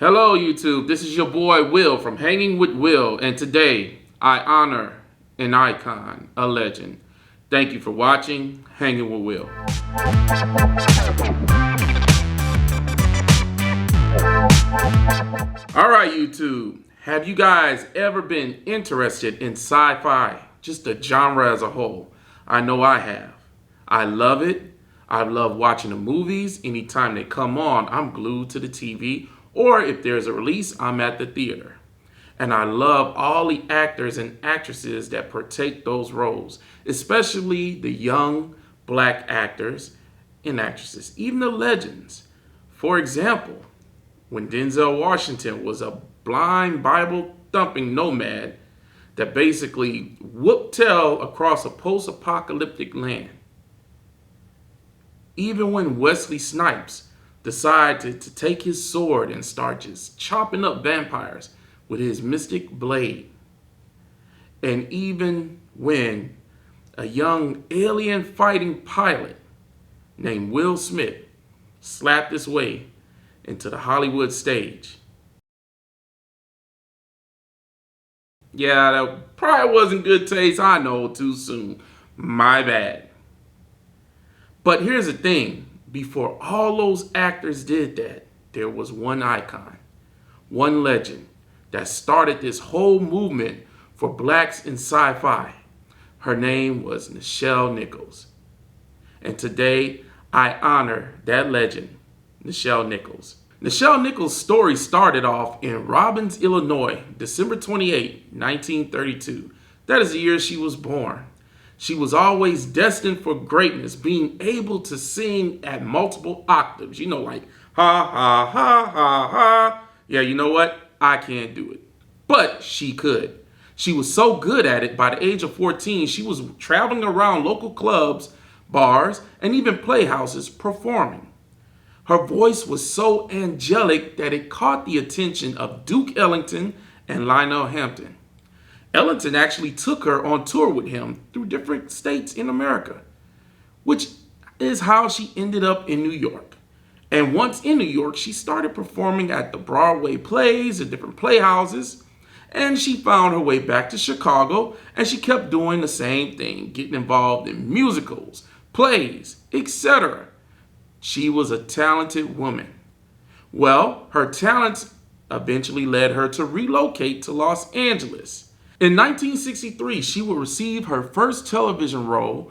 Hello, YouTube. This is your boy Will from Hanging with Will, and today I honor an icon, a legend. Thank you for watching Hanging with Will. All right, YouTube. Have you guys ever been interested in sci-fi, just the genre as a whole? I know I have. I love it. I love watching the movies. Anytime they come on, I'm glued to the TV. Or if there's a release, I'm at the theater. And I love all the actors and actresses that partake those roles, especially the young black actors and actresses, even the legends. For example, when Denzel Washington was a blind Bible thumping nomad that basically whooped tail across a post-apocalyptic land. Even when Wesley Snipes decided to take his sword and start just chopping up vampires with his mystic blade. And even when a young alien fighting pilot named Will Smith slapped his way into the Hollywood stage. Yeah, that probably wasn't good taste. I know, too soon. My bad. But here's the thing. Before all those actors did that, there was one icon, one legend that started this whole movement for blacks in sci-fi. Her name was Nichelle Nichols. And today, I honor that legend, Nichelle Nichols. Nichelle Nichols' story started off in Robbins, Illinois, December 28, 1932. That is the year she was born. She was always destined for greatness, being able to sing at multiple octaves. You know, like, ha, ha, ha, ha, ha. Yeah, you know what? I can't do it. But she could. She was so good at it, by the age of 14, she was traveling around local clubs, bars, and even playhouses performing. Her voice was so angelic that it caught the attention of Duke Ellington and Lionel Hampton. Ellington actually took her on tour with him through different states in America, which is how she ended up in New York. And once in New York, she started performing at the Broadway plays and different playhouses. And she found her way back to Chicago, and she kept doing the same thing, getting involved in musicals, plays, etc. She was a talented woman. Well, her talents eventually led her to relocate to Los Angeles. In 1963, she would receive her first television role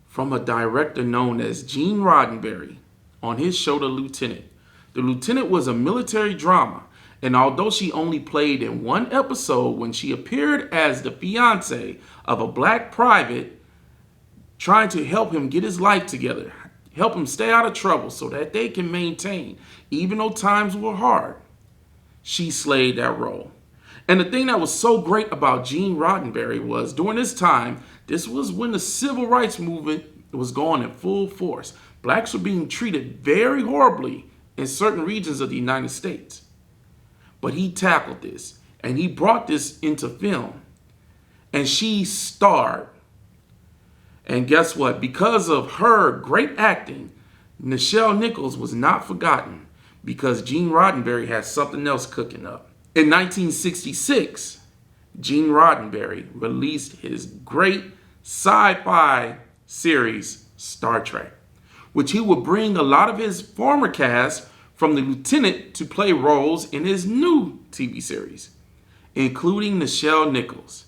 from a director known as Gene Roddenberry on his show The Lieutenant. The Lieutenant was a military drama, and although she only played in one episode when she appeared as the fiance of a black private trying to help him get his life together, help him stay out of trouble so that they can maintain, even though times were hard, she slayed that role. And the thing that was so great about Gene Roddenberry was during this time, this was when the civil rights movement was going in full force. Blacks were being treated very horribly in certain regions of the United States. But he tackled this and he brought this into film. And she starred. And guess what? Because of her great acting, Nichelle Nichols was not forgotten because Gene Roddenberry had something else cooking up. In 1966, Gene Roddenberry released his great sci-fi series, Star Trek, which he would bring a lot of his former cast from The Lieutenant to play roles in his new TV series, including Nichelle Nichols.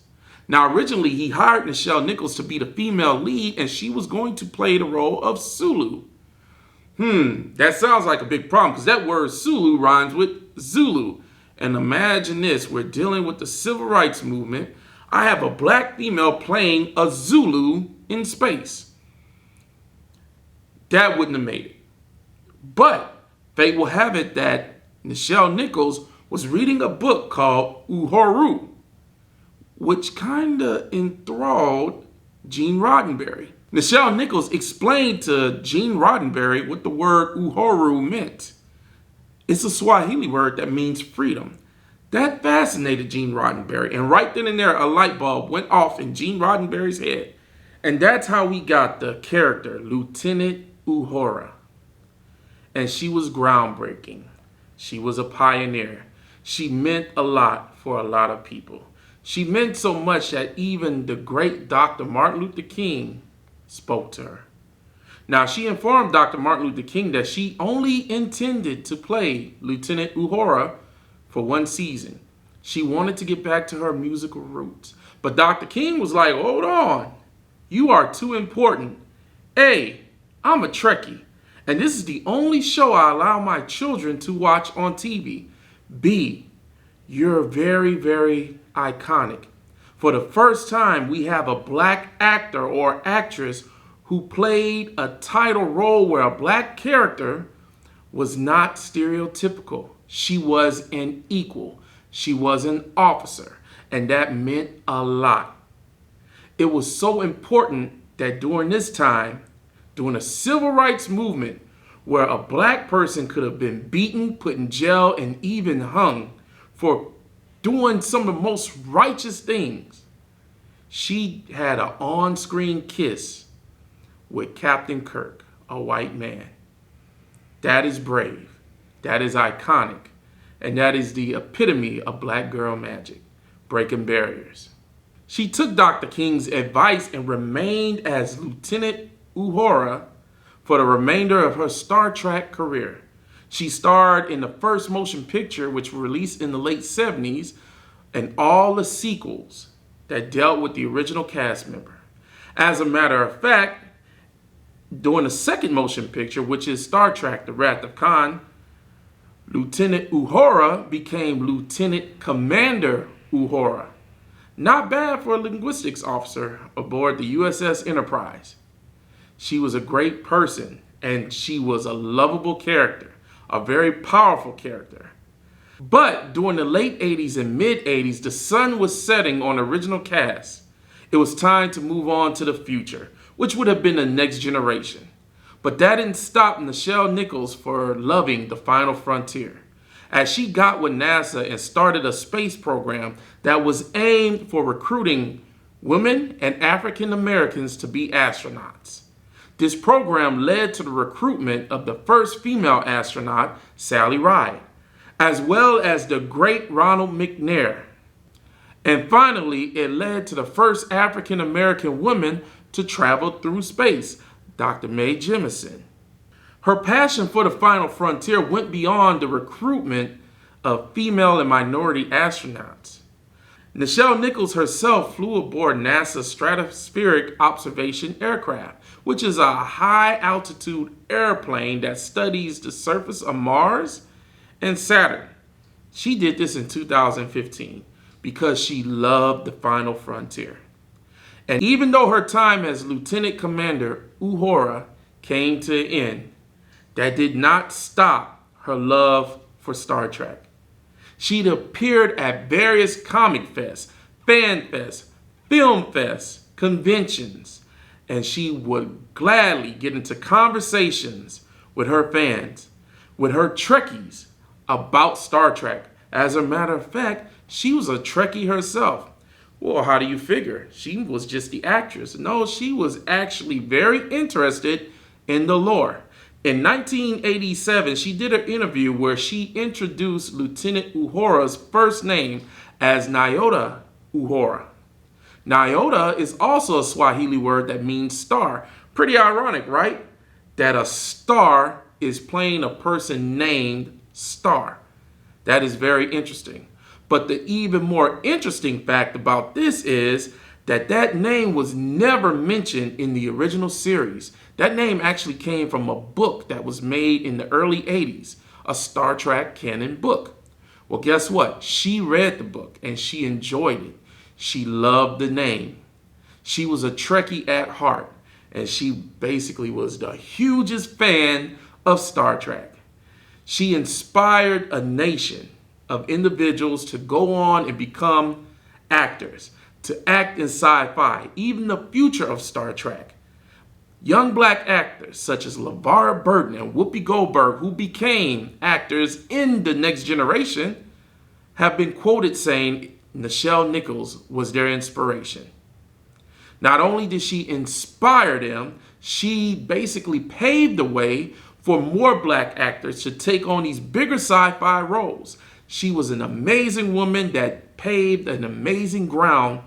Now, originally, he hired Nichelle Nichols to be the female lead, and she was going to play the role of Sulu. That sounds like a big problem, because that word Sulu rhymes with Zulu. And imagine this, we're dealing with the civil rights movement. I have a black female playing a Zulu in space. That wouldn't have made it. But fate will have it that Nichelle Nichols was reading a book called Uhuru, which kind of enthralled Gene Roddenberry. Nichelle Nichols explained to Gene Roddenberry what the word Uhuru meant. It's a Swahili word that means freedom. That fascinated Gene Roddenberry, and right then and there, a light bulb went off in Gene Roddenberry's head. And that's how we got the character, Lieutenant Uhura. And she was groundbreaking. She was a pioneer. She meant a lot for a lot of people. She meant so much that even the great Dr. Martin Luther King spoke to her. Now, she informed Dr. Martin Luther King that she only intended to play Lieutenant Uhura for one season. She wanted to get back to her musical roots. But Dr. King was like, hold on. You are too important. A, I'm a Trekkie, and this is the only show I allow my children to watch on TV. B, you're very, very iconic. For the first time, we have a black actor or actress who played a title role where a black character was not stereotypical. She was an equal. She was an officer, and that meant a lot. It was so important that during this time, during a civil rights movement where a black person could have been beaten, put in jail, and even hung for doing some of the most righteous things, she had an on-screen kiss with Captain Kirk, a white man. That is brave. That is iconic. And that is the epitome of black girl magic, breaking barriers. She took Dr. King's advice and remained as Lieutenant Uhura for the remainder of her Star Trek career. She starred in the first motion picture, which was released in the late 70s, and all the sequels that dealt with the original cast member. As a matter of fact, during the second motion picture, which is Star Trek: The Wrath of Khan, Lieutenant Uhura became Lieutenant Commander Uhura. Not bad for a linguistics officer aboard the USS Enterprise. She was a great person, and she was a lovable character, a very powerful character. But during the late 80s and mid 80s, the sun was setting on the original cast. It was time to move on to the future, which would have been the next generation. But that didn't stop Nichelle Nichols for loving the final frontier, as she got with NASA and started a space program that was aimed for recruiting women and African Americans to be astronauts. This program led to the recruitment of the first female astronaut, Sally Ride, as well as the great Ronald McNair. And finally, it led to the first African American woman to travel through space, Dr. Mae Jemison. Her passion for the final frontier went beyond the recruitment of female and minority astronauts. Nichelle Nichols herself flew aboard NASA's Stratospheric Observation Aircraft, which is a high-altitude airplane that studies the surface of Mars and Saturn. She did this in 2015 because she loved the final frontier. And even though her time as Lieutenant Commander Uhura came to an end, that did not stop her love for Star Trek. She'd appeared at various comic fests, fan fests, film fests, conventions, and she would gladly get into conversations with her fans, with her Trekkies, about Star Trek. As a matter of fact, she was a Trekkie herself. Well, how do you figure? She was just the actress. No, she was actually very interested in the lore. In 1987, she did an interview where she introduced Lieutenant Uhura's first name as Nyota Uhura. Nyota is also a Swahili word that means star. Pretty ironic, right? That a star is playing a person named Star. That is very interesting. But the even more interesting fact about this is that name was never mentioned in the original series. That name actually came from a book that was made in the early 80s, a Star Trek canon book. Well, guess what? She read the book and she enjoyed it. She loved the name. She was a Trekkie at heart, and she basically was the hugest fan of Star Trek. She inspired a nation of individuals to go on and become actors, to act in sci-fi, even the future of Star Trek. Young black actors such as LeVar Burton and Whoopi Goldberg, who became actors in The Next Generation, have been quoted saying Nichelle Nichols was their inspiration. Not only did she inspire them, she basically paved the way for more black actors to take on these bigger sci-fi roles. She was an amazing woman that paved an amazing ground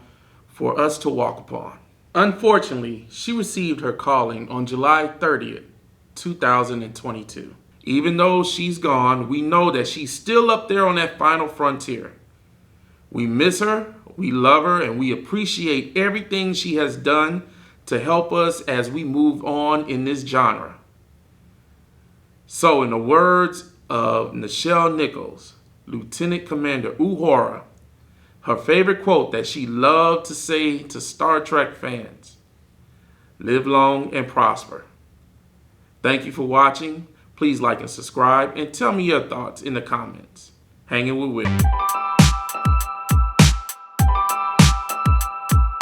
for us to walk upon. Unfortunately, she received her calling on July 30th, 2022. Even though she's gone, we know that she's still up there on that final frontier. We miss her, we love her, and we appreciate everything she has done to help us as we move on in this genre. So in the words of Nichelle Nichols, Lieutenant Commander Uhura, her favorite quote that she loved to say to Star Trek fans: live long and prosper. Thank you for watching. Please like and subscribe and tell me your thoughts in the comments. Hanging with Whitney.